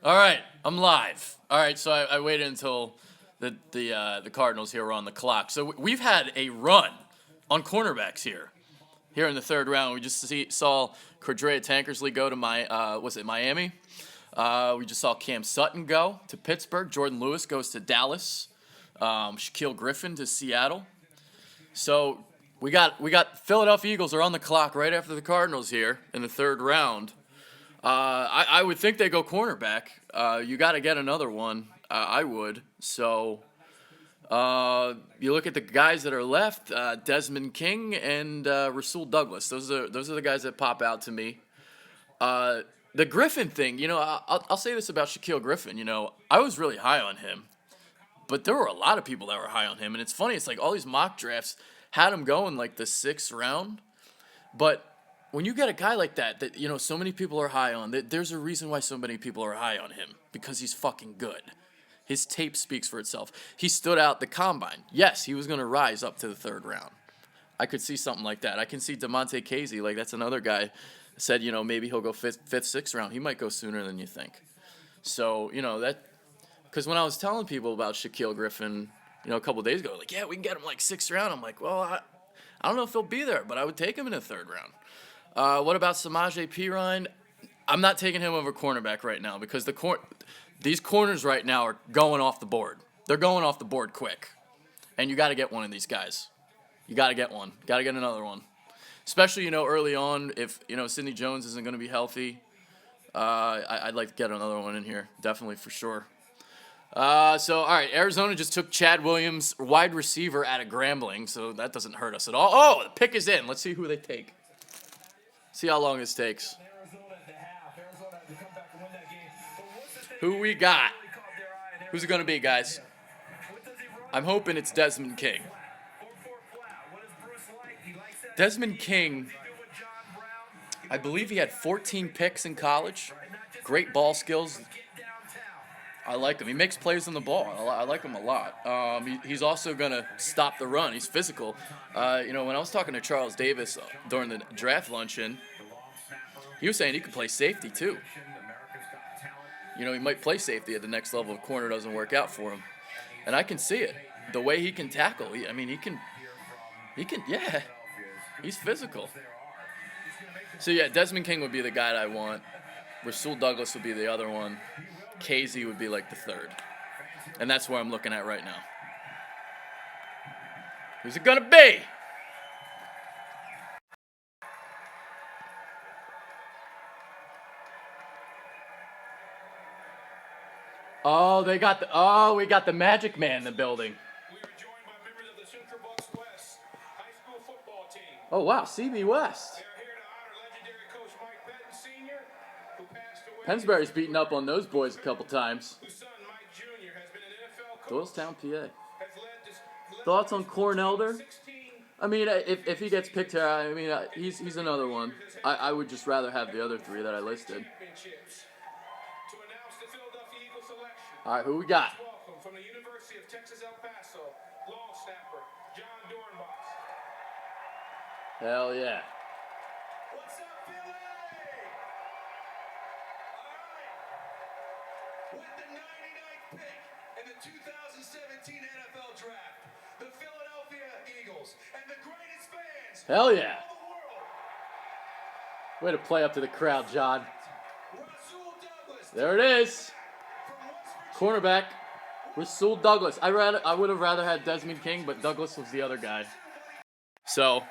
All right, I'm live. All right, so I waited until the Cardinals here were on the clock. So we've had a run on cornerbacks here in the third round. We just saw Cordrea Tankersley go to Miami. We just saw Cam Sutton go to Pittsburgh. Jordan Lewis goes to Dallas. Shaquille Griffin to Seattle. So we got Philadelphia Eagles are on the clock right after the Cardinals here in the third round. I would think they go cornerback. You got to get another one. I would. So you look at the guys that are left: Desmond King and Rasul Douglas. Those are the guys that pop out to me. The Griffin thing, I'll say this about Shaquille Griffin. I was really high on him, but there were a lot of people that were high on him, and it's funny. It's like all these mock drafts had him going like the sixth round, but when you get a guy like that so many people are high on, there's a reason why so many people are high on him, because he's fucking good. His tape speaks for itself. He stood out the combine. Yes, he was going to rise up to the third round. I could see something like that. I can see DeMonte Casey, like that's another guy said, maybe he'll go fifth, sixth round. He might go sooner than you think. So, because when I was telling people about Shaquille Griffin, a couple of days ago, like, yeah, we can get him like sixth round. I'm like, well, I don't know if he'll be there, but I would take him in the third round. What about Samaje Perine? I'm not taking him over cornerback right now because these corners right now are going off the board. They're going off the board quick. And you got to get one of these guys. You got to get one. Got to get another one. Especially, early on, if, Sidney Jones isn't going to be healthy, I'd like to get another one in here. Definitely, for sure. So, all right, Arizona just took Chad Williams, wide receiver, out of Grambling, so that doesn't hurt us at all. Oh, the pick is in. Let's see who they take. See how long this takes. Who we got? Who's it going to be, guys? I'm hoping it's Desmond King. Desmond King, I believe he had 14 picks in college. Great ball skills. I like him. He makes plays on the ball. I like him a lot. He's also going to stop the run. He's physical. When I was talking to Charles Davis during the draft luncheon, he was saying he could play safety too. He might play safety at the next level if corner doesn't work out for him. And I can see it. The way he can tackle. He can, yeah. He's physical. So, yeah, Desmond King would be the guy that I want. Rasul Douglas would be the other one. Casey would be like the third. And that's where I'm looking at right now. Who's it going to be? Oh, we got the Magic Man in the building. We are joined by members of the Central Bucks West high school football team. Oh, wow, CB West. They are here to honor legendary coach Mike Benton Sr., who passed away. Pensbury's beaten up on those boys a couple times. Whose son, Mike Jr., has been an NFL coach. Doylestown, PA. Has led Thoughts on Cornelder? 16 if he gets picked here, he's another one. I would just rather have the other three that I listed. championships. To announce the Philadelphia Eagles selection. All right, who we got? Welcome from the University of Texas El Paso, long snapper John Dornbach. Hell yeah. What's up, Philly? All right. With the 99th pick in the 2017 NFL Draft, the Philadelphia Eagles and the greatest fans Hell yeah. in the world. Way to play up to the crowd, John. Rasul Douglas. There it is. From West Virginia. Cornerback, Rasul Douglas. I would have rather had Desmond King, but Douglas was the other guy. So,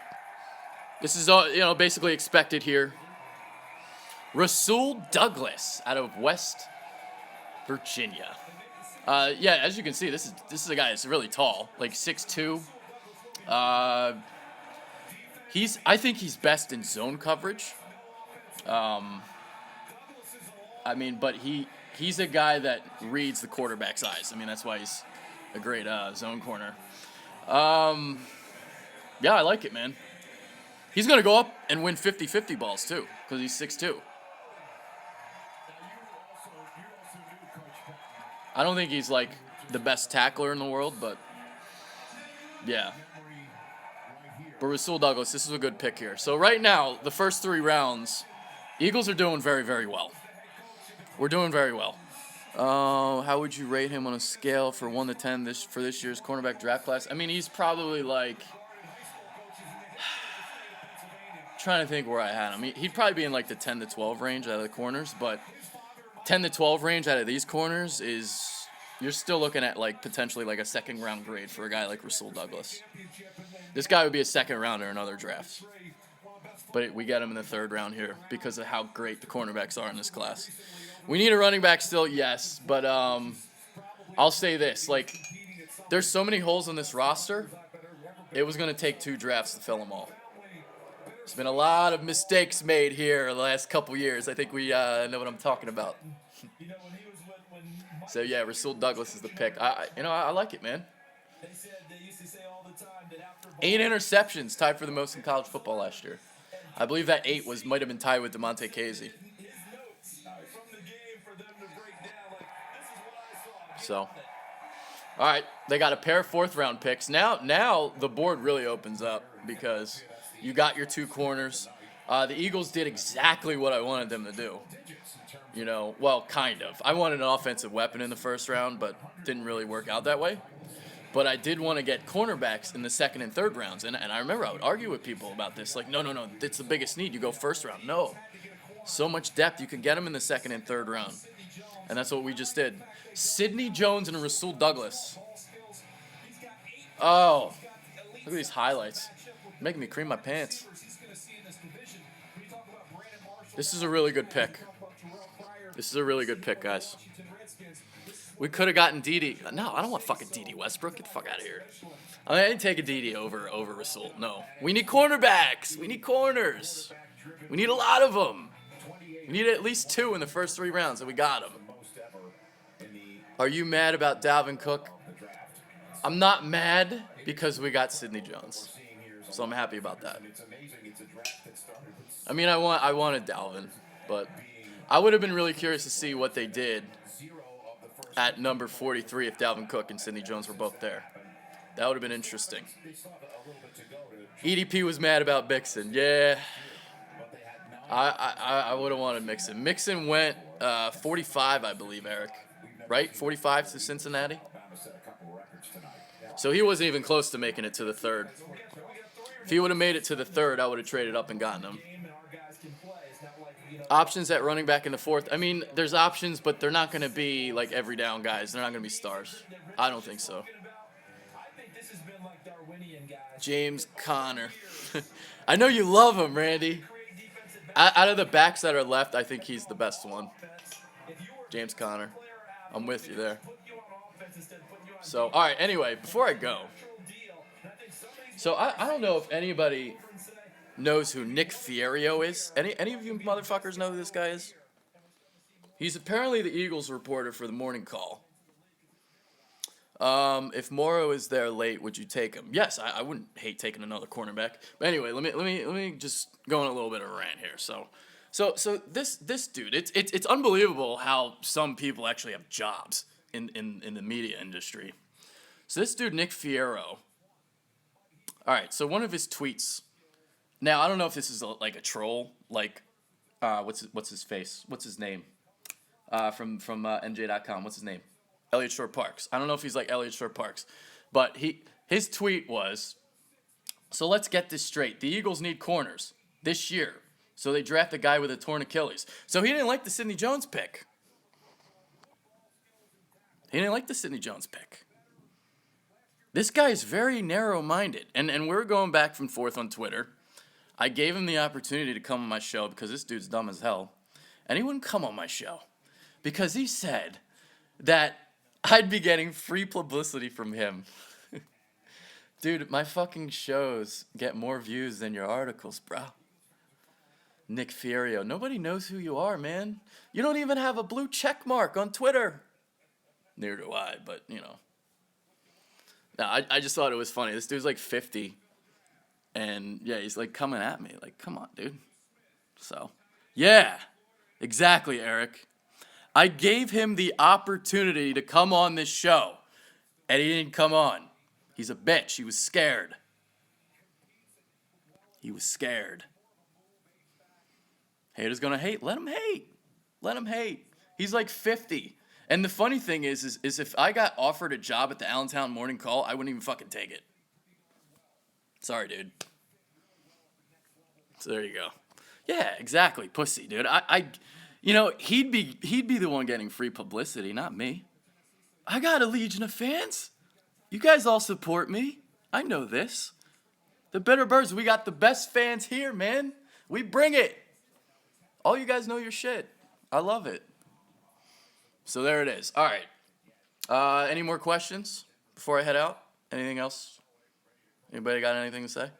this is all, basically expected here. Rasul Douglas out of West Virginia. Yeah, as you can see, this is a guy that's really tall, like 6'2". I think he's best in zone coverage. But he's a guy that reads the quarterback's eyes. That's why he's a great zone corner. Yeah, I like it, man. He's going to go up and win 50-50 balls, too, because he's 6'2". I don't think he's, like, the best tackler in the world, but, yeah. But Rasul Douglas, this is a good pick here. So right now, the first three rounds, Eagles are doing very, very well. We're doing very well. How would you rate him on a scale for 1 to 10 for this year's cornerback draft class? I mean, he's probably like trying to think where I had him. He'd probably be in like the 10 to 12 range out of the corners, but 10 to 12 range out of these corners is you're still looking at like potentially like a second round grade for a guy like Rasul Douglas. This guy would be a second rounder in other drafts. But we get him in the third round here because of how great the cornerbacks are in this class. We need a running back still, yes, but I'll say this, like there's so many holes in this roster, it was going to take 2 drafts to fill them all. There's been a lot of mistakes made here the last couple years. I think we know what I'm talking about. So yeah, Rasul Douglas is the pick. I like it, man. 8 interceptions, tied for the most in college football last year. I believe that 8 might have been tied with DeMonte Casey. So, all right, they got a pair of 4th round picks. Now the board really opens up because you got your 2 corners. The Eagles did exactly what I wanted them to do. Well, kind of. I wanted an offensive weapon in the 1st round, but didn't really work out that way. But I did want to get cornerbacks in the 2nd and 3rd rounds. And I remember I would argue with people about this. Like, no, it's the biggest need. You go 1st round. No. So much depth. You can get them in the 2nd and 3rd round. And that's what we just did. Sidney Jones and Rasul Douglas. Oh, look at these highlights. Making me cream my pants. This is a really good pick. This is a really good pick, guys. We could have gotten Dede. No, I don't want fucking Dede Westbrook. Get the fuck out of here. I didn't take a Dede over Rasul. No. We need cornerbacks. We need corners. We need a lot of them. We need at least 2 in the first 3 rounds, and we got them. Are you mad about Dalvin Cook? I'm not mad because we got Sidney Jones. So I'm happy about that. I mean, I wanted Dalvin, but I would have been really curious to see what they did at number 43 if Dalvin Cook and Sidney Jones were both there. That would have been interesting. EDP was mad about Mixon. Yeah. I would have wanted Mixon. Mixon went 45, I believe, Eric. Right? 45 to Cincinnati? So he wasn't even close to making it to the 3rd. If he would have made it to the 3rd, I would have traded up and gotten him. Options at running back in the 4th. I mean, there's options, but they're not going to be like every down guys. They're not going to be stars. I don't think so. James Conner. I know you love him, Randy. Out of the backs that are left, I think he's the best one. James Conner. I'm with you there. So, all right, anyway, before I go. So, I don't know if anybody knows who Nick Fierro is. Any of you motherfuckers know who this guy is? He's apparently the Eagles reporter for the Morning Call. If Morrow is there late, would you take him? Yes, I wouldn't hate taking another cornerback. But anyway, let me just go on a little bit of a rant here. So this dude, it's unbelievable how some people actually have jobs in the media industry. So this dude, Nick Fierro. All right, so one of his tweets. Now I don't know if this is like a troll, like what's his face? What's his name? From NJ.com. What's his name? Elliott Shore Parks. I don't know if he's like Elliott Shore Parks, but his tweet was, so let's get this straight. The Eagles need corners this year, so they draft a guy with a torn Achilles. So he didn't like the Sidney Jones pick. This guy is very narrow-minded, and we're going back and forth on Twitter. I gave him the opportunity to come on my show because this dude's dumb as hell, and he wouldn't come on my show because he said that I'd be getting free publicity from him. Dude, my fucking shows get more views than your articles, bro. Nick Fierro. Nobody knows who you are, man. You don't even have a blue check mark on Twitter. Neither do I, but, you know. No, I just thought it was funny. This dude's like 50. And, yeah, he's like coming at me. Like, come on, dude. So, yeah. Exactly, Eric. I gave him the opportunity to come on this show, and he didn't come on. He's a bitch. He was scared. Haters gonna hate. Let him hate. He's like 50, And the funny thing is if I got offered a job at the Allentown Morning Call, I wouldn't even fucking take it. Sorry, dude. So there you go. Yeah, exactly, pussy, dude. He'd be the one getting free publicity, not me. I got a legion of fans. You guys all support me. I know this. The Bitter Birds, we got the best fans here, man. We bring it. All you guys know your shit. I love it. So there it is. All right. Any more questions before I head out? Anything else? Anybody got anything to say?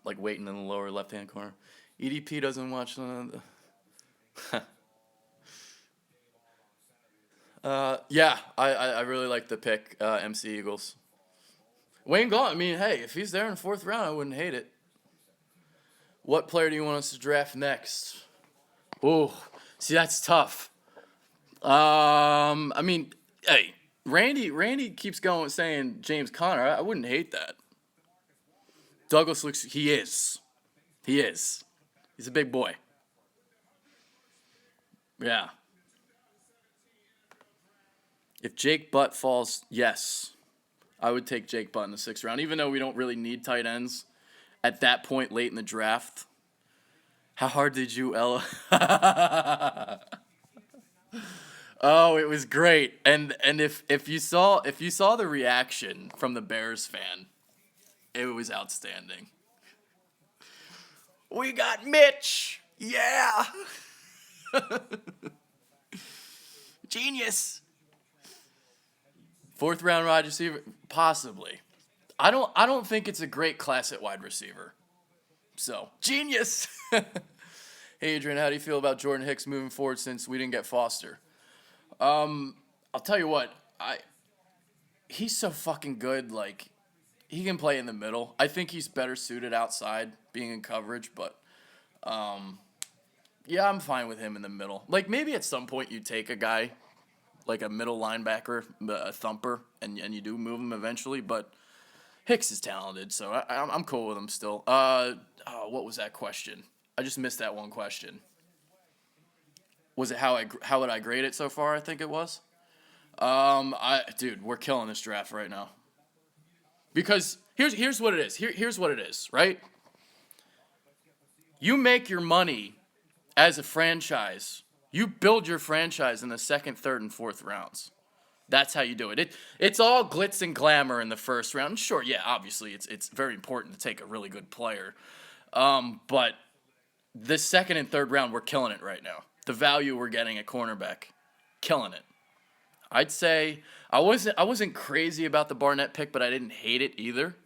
Like waiting in the lower left-hand corner. EDP doesn't watch the... Yeah, I really like the pick, MC Eagles. Wayne Gaunt, I mean, hey, if he's there in the 4th round, I wouldn't hate it. What player do you want us to draft next? Ooh, see, that's tough. I mean, hey, Randy keeps going saying James Conner. I wouldn't hate that. Douglas looks, he is. He's a big boy. Yeah. If Jake Butt falls, yes. I would take Jake Butt in the 6th round, even though we don't really need tight ends at that point late in the draft. How hard did you, Ella? Oh, it was great. And if you saw the reaction from the Bears fan, it was outstanding. We got Mitch. Yeah. Genius. 4th round wide receiver, possibly. I don't think it's a great class at wide receiver. So, genius. Hey Adrian, how do you feel about Jordan Hicks moving forward since we didn't get Foster? I'll tell you what, he's so fucking good. Like, he can play in the middle. I think he's better suited outside, being in coverage. But, yeah, I'm fine with him in the middle. Like, maybe at some point you take a guy like a middle linebacker, a thumper, and you do move him eventually. But Hicks is talented, so I'm cool with him still. What was that question? I just missed that one question. Was it how would I grade it so far? I think it was. Dude, we're killing this draft right now. Because here's what it is. Here's what it is, right? You make your money as a franchise. You build your franchise in the 2nd, 3rd, and 4th rounds. That's how you do it. It's all glitz and glamour in the 1st round. And sure, yeah, obviously it's very important to take a really good player. But the 2nd and 3rd round, we're killing it right now. The value we're getting at cornerback, killing it. I'd say I wasn't crazy about the Barnett pick, but I didn't hate it either,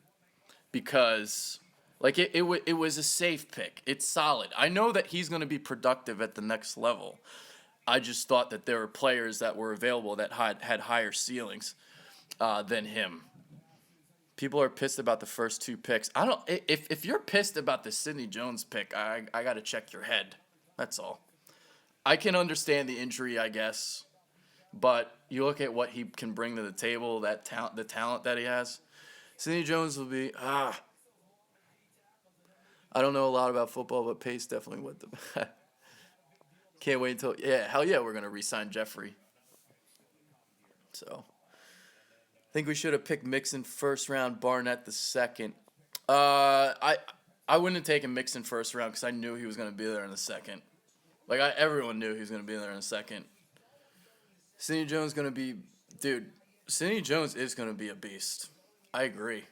because like it was a safe pick. It's solid. I know that he's going to be productive at the next level. I just thought that there were players that were available that had higher ceilings than him. People are pissed about the first 2 picks. If you're pissed about the Sidney Jones pick, I got to check your head. That's all. I can understand the injury, I guess, but you look at what he can bring to the table, the talent that he has. Sidney Jones will be I don't know a lot about football, but Pace definitely went the. Can't wait until hell yeah, we're gonna re-sign Jeffrey. So, I think we should have picked Mixon 1st round, Barnett the 2nd. I wouldn't have taken Mixon 1st round because I knew he was gonna be there in the 2nd. Like everyone knew he was gonna be there in the 2nd. Sidney Jones Sidney Jones is gonna be a beast. I agree.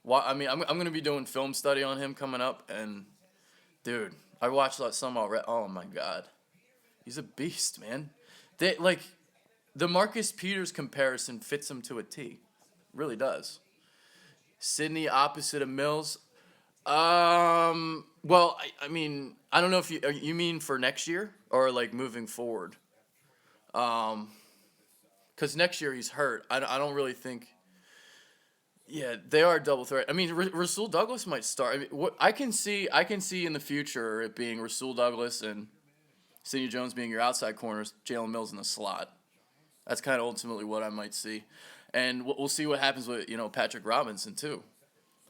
Well, I mean, I'm gonna be doing film study on him coming up, and dude, I watched some already. Oh my god. He's a beast, man. The Marcus Peters comparison fits him to a T. Really does. Sidney opposite of Mills. Well, I mean, I don't know if you mean for next year or like moving forward. Because next year he's hurt. I don't really think. Yeah, they are a double threat. I mean, Rasul Douglas might start. I mean, what I can see in the future it being Rasul Douglas and Sidney Jones being your outside corners, Jalen Mills in the slot. That's kind of ultimately what I might see. And we'll see what happens with, Patrick Robinson too.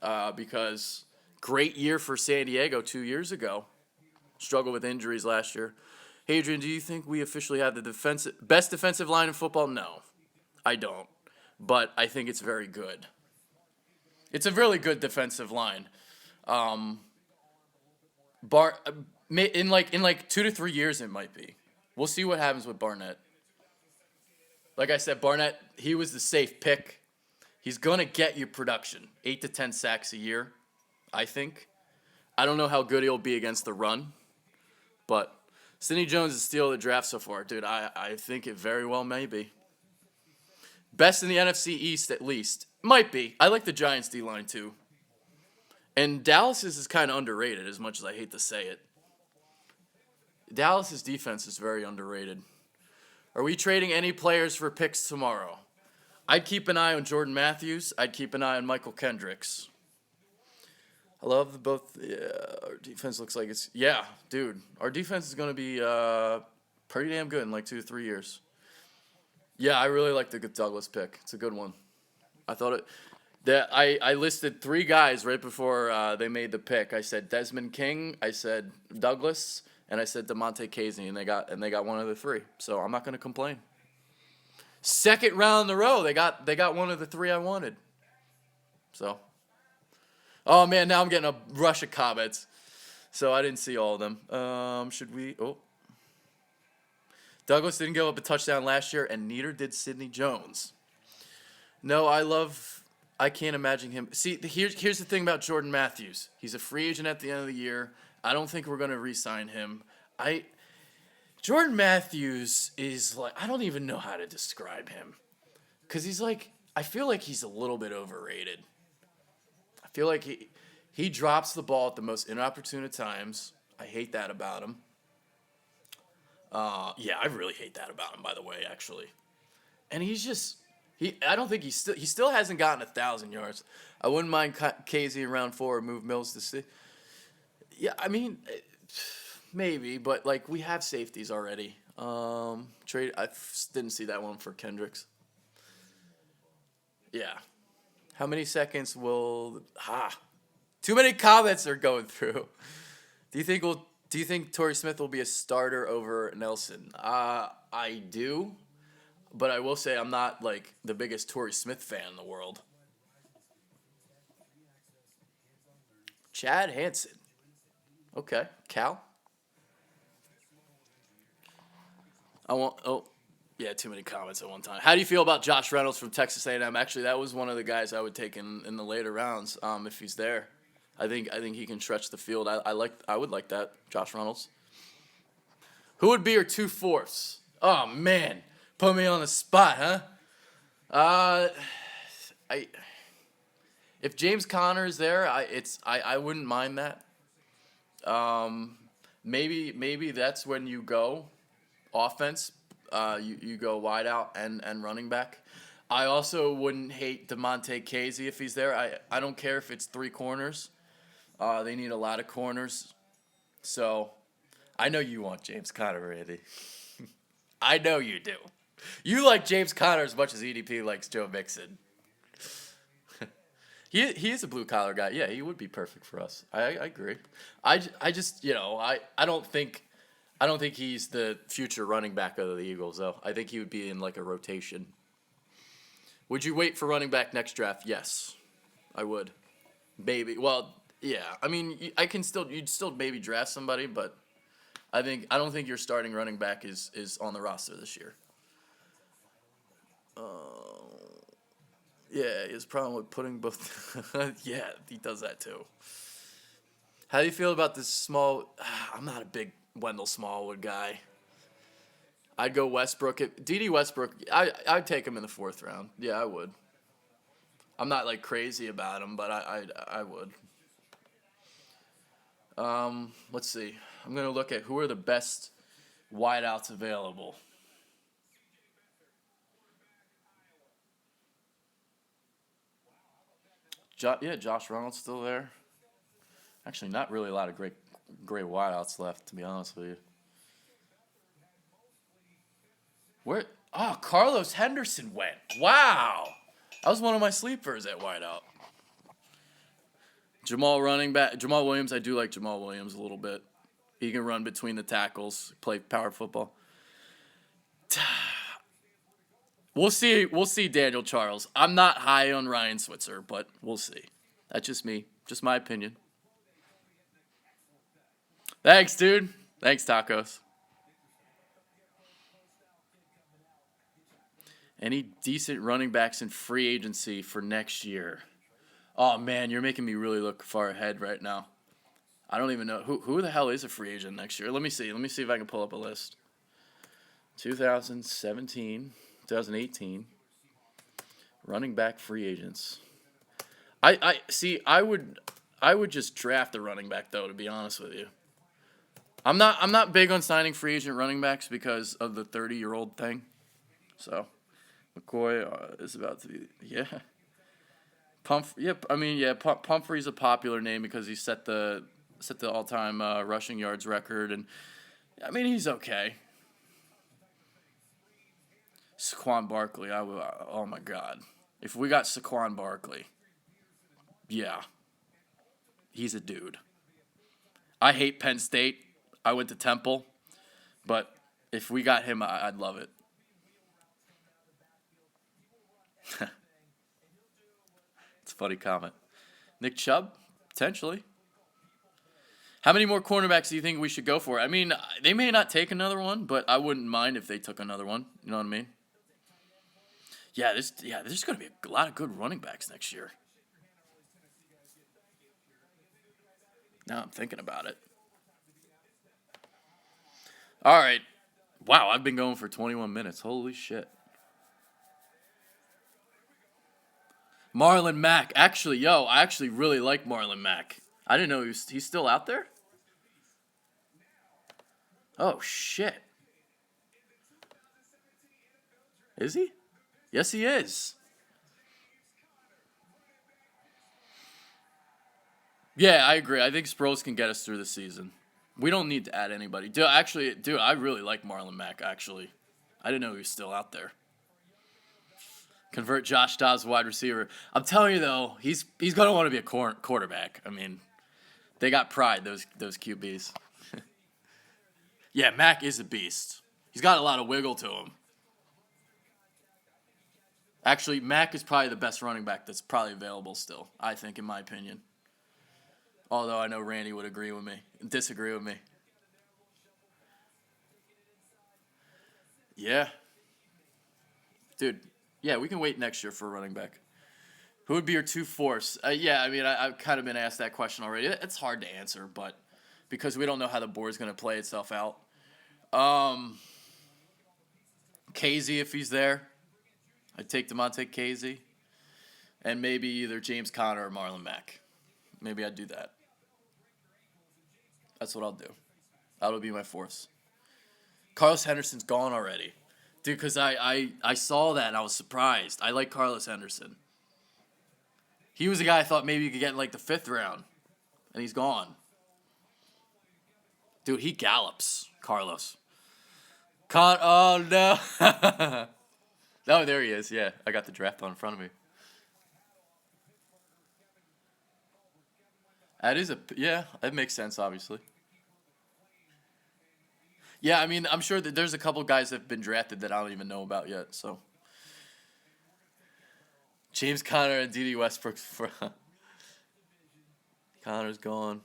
Because great year for San Diego 2 years ago. Struggled with injuries last year. Hadrian, do you think we officially have the best defensive line in football? No, I don't. But I think it's very good. It's a really good defensive line. Um, in like 2 to 3 years it might be. We'll see what happens with Barnett. Like I said, Barnett, he was the safe pick. He's gonna get you production, 8 to 10 sacks a year, I think. I don't know how good he'll be against the run, but Sidney Jones is steal of the draft so far, dude. I think it very well may be. Best in the NFC East, at least. Might be. I like the Giants' D-line, too. And Dallas's is kind of underrated, as much as I hate to say it. Dallas's defense is very underrated. Are we trading any players for picks tomorrow? I'd keep an eye on Jordan Matthews. I'd keep an eye on Michael Kendricks. I love both. Yeah, our defense looks like it's... Yeah, dude. Our defense is going to be pretty damn good in like 2 to 3 years. Yeah, I really like the Douglas pick. It's a good one. I thought it... I listed 3 guys right before they made the pick. I said Desmond King, I said Douglas, and I said DeMonte Casey, and they got one of the 3. So I'm not going to complain. Second round in a row, they got one of the 3 I wanted. So, oh man, now I'm getting a rush of comments. So I didn't see all of them. Should we? Oh, Douglas didn't give up a touchdown last year, and neither did Sidney Jones. No, I can't imagine him. See, here's the thing about Jordan Matthews. He's a free agent at the end of the year. I don't think we're going to re-sign him. Jordan Matthews is like, I don't even know how to describe him. Because he's like, I feel like he's a little bit overrated. I feel like he drops the ball at the most inopportune times. I hate that about him. Yeah, I really hate that about him, by the way, actually. And he's just... I don't think he still hasn't gotten 1,000 yards. I wouldn't mind Casey in round 4 or move Mills to 6. Yeah, I mean, maybe, but like we have safeties already. Trade. I didn't see that one for Kendricks. Yeah. How many seconds will? Too many comments are going through. Do you think Torrey Smith will be a starter over Nelson? I do. But I will say I'm not, like, the biggest Torrey Smith fan in the world. Chad Hansen. Okay. Cal? Yeah, too many comments at one time. How do you feel about Josh Reynolds from Texas A&M? Actually, that was one of the guys I would take in the later rounds if he's there. I think he can stretch the field. I would like that, Josh Reynolds. Who would be your 2 fourths? Oh, man. Put me on the spot, huh? If James Conner is there, I wouldn't mind that. Maybe that's when you go offense. You go wide out and running back. I also wouldn't hate DeMonte Casey if he's there. I don't care if it's 3 corners. They need a lot of corners. So I know you want James Conner, Randy. I know you do. You like James Conner as much as EDP likes Joe Mixon. He is a blue collar guy. Yeah, he would be perfect for us. I agree. I just I don't think he's the future running back of the Eagles though. I think he would be in like a rotation. Would you wait for running back next draft? Yes, I would. Maybe. Well, yeah. I mean, you'd still maybe draft somebody, but I don't think your starting running back is on the roster this year. Yeah, his problem with putting both. Yeah, he does that too. How do you feel about this small? I'm not a big Wendell Smallwood guy. I'd go Westbrook. D.D. Westbrook, I'd take him in the 4th round. Yeah, I would. I'm not like crazy about him, but I would. Let's see. I'm gonna look at who are the best wideouts available. Josh Reynolds still there. Actually, not really a lot of great wideouts left, to be honest with you. Where? Oh, Carlos Henderson went. Wow. That was one of my sleepers at wideout. Jamal Williams, I do like Jamal Williams a little bit. He can run between the tackles, play power football. We'll see. We'll see Daniel Charles. I'm not high on Ryan Switzer, but we'll see. That's just me. Just my opinion. Thanks, dude. Thanks, tacos. Any decent running backs in free agency for next year? Oh man, you're making me really look far ahead right now. I don't even know who the hell is a free agent next year. Let me see. Let me see if I can pull up a list. 2017, 2018, running back free agents. I see. I would just draft a running back though. To be honest with you, I'm not big on signing free agent running backs because of the 30-year-old thing. So McCoy is about to be Pumphrey's a popular name because he set the all-time rushing yards record, and I mean he's okay. Saquon Barkley, oh my God, if we got Saquon Barkley, yeah, he's a dude. I hate Penn State. I went to Temple, but if we got him, I'd love it. It's a funny comment. Nick Chubb, potentially. How many more cornerbacks do you think we should go for? I mean, they may not take another one, but I wouldn't mind if they took another one. You know what I mean? Yeah, there's going to be a lot of good running backs next year. Now I'm thinking about it. All right. Wow, I've been going for 21 minutes. Holy shit. Marlon Mack. Actually, I actually really like Marlon Mack. I didn't know he's still out there. Oh, shit. Is he? Yes, he is. Yeah, I agree. I think Sproles can get us through the season. We don't need to add anybody. Dude, I really like Marlon Mack, actually. I didn't know he was still out there. Convert Josh Dobbs wide receiver. I'm telling you, though, he's going to want to be a quarterback. I mean, they got pride, those QBs. Yeah, Mack is a beast. He's got a lot of wiggle to him. Actually, Mack is probably the best running back that's probably available still, I think, in my opinion. Although I know Randy would disagree with me. Yeah. Dude, yeah, we can wait next year for a running back. Who would be your 2-4? Yeah, I mean, I've kind of been asked that question already. It's hard to answer, but because we don't know how the board's going to play itself out. Casey, if he's there. I'd take Demonte Casey. And maybe either James Conner or Marlon Mack. Maybe I'd do that. That's what I'll do. That'll be my 4th. Carlos Henderson's gone already. Dude, because I saw that and I was surprised. I like Carlos Henderson. He was a guy I thought maybe you could get in like the 5th round. And he's gone. Dude, he gallops, Carlos. Oh, no. Oh, there he is. Yeah, I got the draft on in front of me. That makes sense, obviously. Yeah, I mean, I'm sure that there's a couple guys that have been drafted that I don't even know about yet, so. James Conner and D.D. Westbrook. Conner's gone.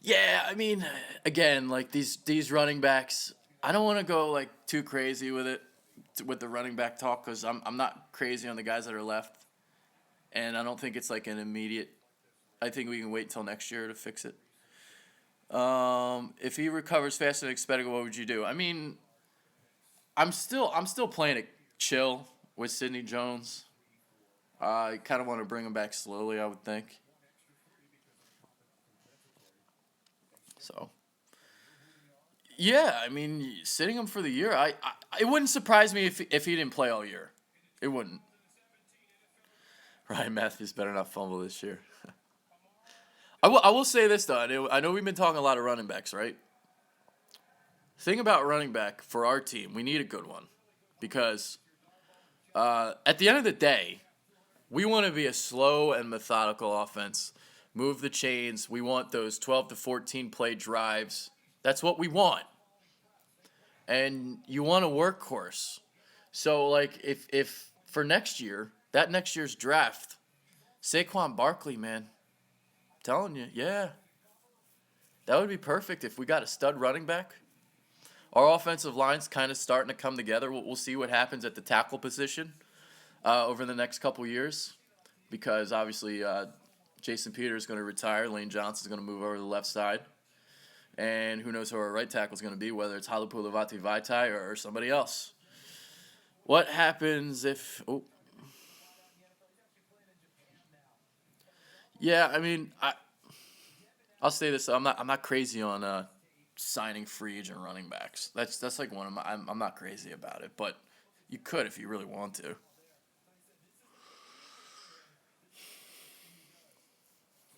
Yeah, I mean, again, like these running backs, I don't want to go like too crazy with it, with the running back talk, because I'm not crazy on the guys that are left, and I don't think it's like an immediate. I think we can wait till next year to fix it. If he recovers faster than expected, what would you do? I mean, I'm still playing it chill with Sidney Jones. I kind of want to bring him back slowly, I would think. So, yeah, I mean, sitting him for the year, it wouldn't surprise me if he didn't play all year. It wouldn't. Ryan Matthews better not fumble this year. I will say this, though. I know we've been talking a lot of running backs, right? Thing about running back for our team, we need a good one. Because at the end of the day, we want to be a slow and methodical offense move the chains. We want those 12 to 14 play drives. That's what we want. And you want a workhorse. So, like, if for next year, that next year's draft, Saquon Barkley, man, telling you, yeah, that would be perfect if we got a stud running back. Our offensive line's kind of starting to come together. We'll see what happens at the tackle position over the next couple years, because obviously Jason Peters is going to retire. Lane Johnson's going to move over to the left side. And who knows who our right tackle is going to be, whether it's Halapoulivaati Vaitai or somebody else. What happens if... Oh. Yeah, I mean, I'll say this. I'm not crazy on signing free agent running backs. That's like one of my... I'm not crazy about it, but you could if you really want to.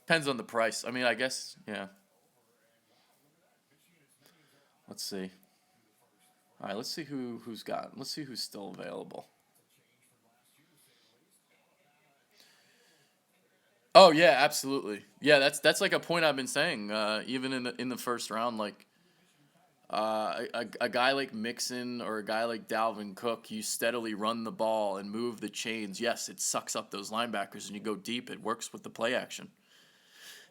Depends on the price. I mean, I guess, yeah. Let's see. All right, let's see who's got. Let's see who's still available. Oh yeah, absolutely. Yeah, that's like a point I've been saying. Even in the first round, like a guy like Mixon or a guy like Dalvin Cook, you steadily run the ball and move the chains. Yes, it sucks up those linebackers, and you go deep. It works with the play action.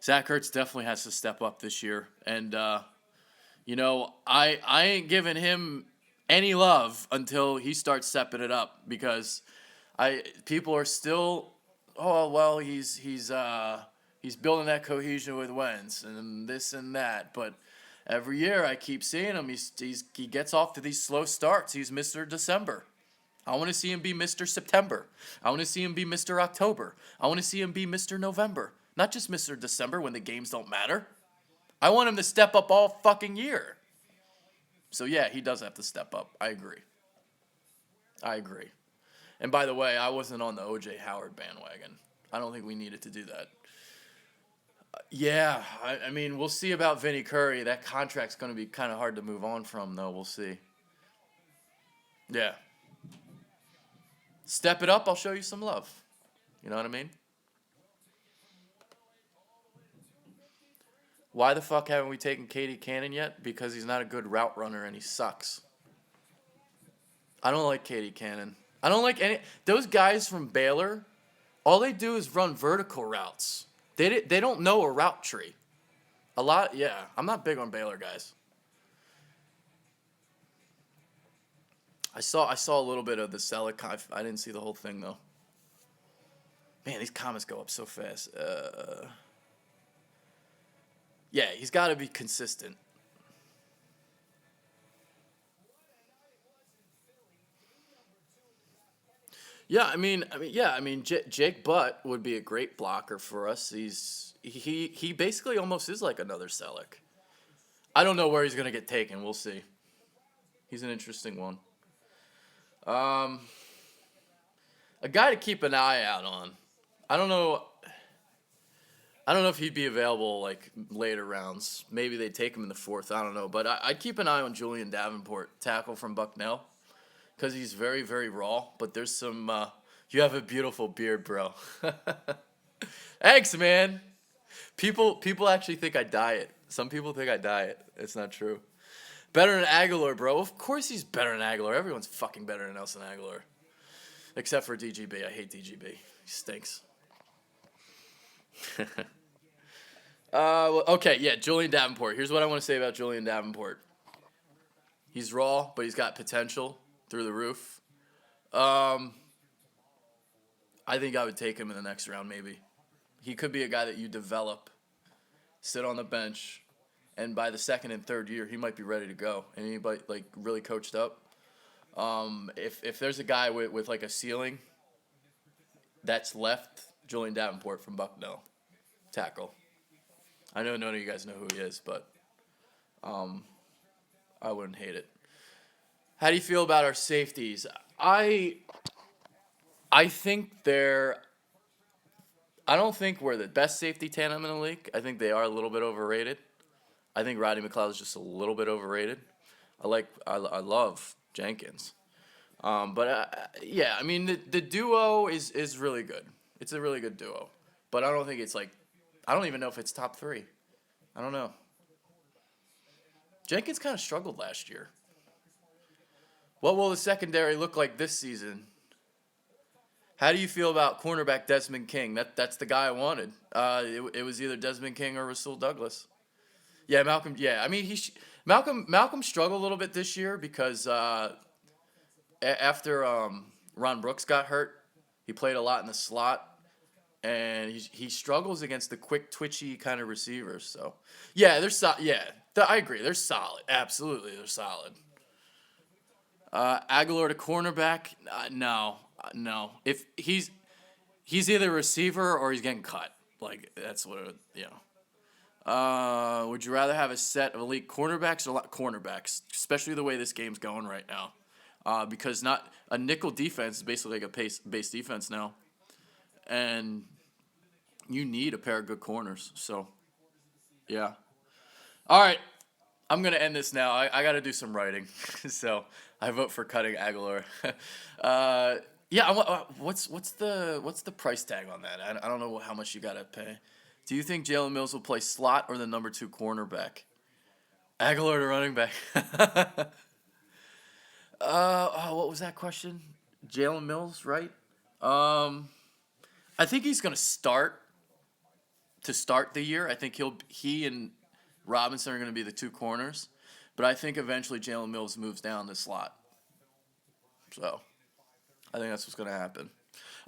Zach Ertz definitely has to step up this year, and I ain't giving him any love until he starts stepping it up, because people are still, oh well, he's building that cohesion with Wentz and this and that, but every year I keep seeing him, he gets off to these slow starts. He's Mr. December. I want to see him be Mr. September. I want to see him be Mr. October. I want to see him be Mr. November. Not just Mr. December when the games don't matter. I want him to step up all fucking year. So yeah, he does have to step up. I agree. And by the way, I wasn't on the O.J. Howard bandwagon. I don't think we needed to do that. Yeah, I mean, we'll see about Vinny Curry. That contract's going to be kind of hard to move on from, though. We'll see. Yeah. Step it up, I'll show you some love. You know what I mean? Why the fuck haven't we taken Katie Cannon yet? Because he's not a good route runner and he sucks. I don't like Katie Cannon. I don't like any... Those guys from Baylor, all they do is run vertical routes. They don't know a route tree. Yeah. I'm not big on Baylor guys. I saw a little bit of the Selleck. I didn't see the whole thing, though. Man, these comments go up so fast. Yeah, he's got to be consistent. Yeah, I mean, Jake Butt would be a great blocker for us. He basically almost is like another Selleck. I don't know where he's gonna get taken. We'll see. He's an interesting one. A guy to keep an eye out on. I don't know if he'd be available like later rounds. Maybe they'd take him in the fourth. I don't know. But I'd keep an eye on Julian Davenport, tackle from Bucknell, because he's very, very raw. But there's some... you have a beautiful beard, bro. Thanks, man. People actually think I diet. Some people think I diet. It's not true. Better than Aguilar, bro. Of course he's better than Aguilar. Everyone's fucking better than Nelson Aguilar. Except for DGB. I hate DGB. He stinks. Okay, yeah, Julian Davenport. Here's what I want to say about Julian Davenport. He's raw, but he's got potential through the roof. I think I would take him in the next round, maybe. He could be a guy that you develop, sit on the bench, and by the second and third year, he might be ready to go. And anybody like really coached up. If there's a guy with like a ceiling that's left, Julian Davenport from Bucknell, tackle. I know none of you guys know who he is, but I wouldn't hate it. How do you feel about our safeties? I think I don't think we're the best safety tandem in the league. I think they are a little bit overrated. I think Rodney McLeod is just a little bit overrated. I love Jenkins. Yeah, I mean, the duo is really good. It's a really good duo. But I don't think it's like I don't even know if it's top 3. I don't know. Jenkins kind of struggled last year. What will the secondary look like this season? How do you feel about cornerback Desmond King? That's the guy I wanted. It was either Desmond King or Rasul Douglas. Yeah, Malcolm. Yeah, I mean Malcolm struggled a little bit this year because after Ron Brooks got hurt, he played a lot in the slot, and he struggles against the quick, twitchy kind of receivers. So, yeah, I agree. They're solid. Absolutely, they're solid. Aguilar to cornerback? No. If he's either a receiver or he's getting cut. Like that's what would you rather have a set of elite cornerbacks or a lot cornerbacks, especially the way this game's going right now? Because not a nickel defense is basically like a base defense now, and you need a pair of good corners. So, yeah. All right, I'm gonna end this now. I got to do some writing, so I vote for cutting Aguilar. Yeah, what's the price tag on that? I don't know how much you gotta pay. Do you think Jalen Mills will play slot or the number 2 cornerback? Aguilar to running back. What was that question? Jalen Mills, right? I think he's gonna start the year. I think he and Robinson are gonna be the 2 corners, but I think eventually Jalen Mills moves down the slot. So, I think that's what's gonna happen.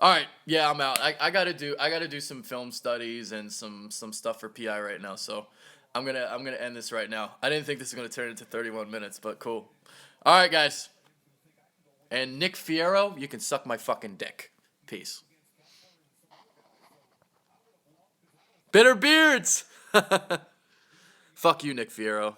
All right, yeah, I'm out. I gotta do some film studies and some stuff for PI right now. So, I'm gonna end this right now. I didn't think this was gonna turn into 31 minutes, but cool. All right, guys. And Nick Fierro, you can suck my fucking dick. Peace. Bitter beards. Fuck you, Nick Fierro.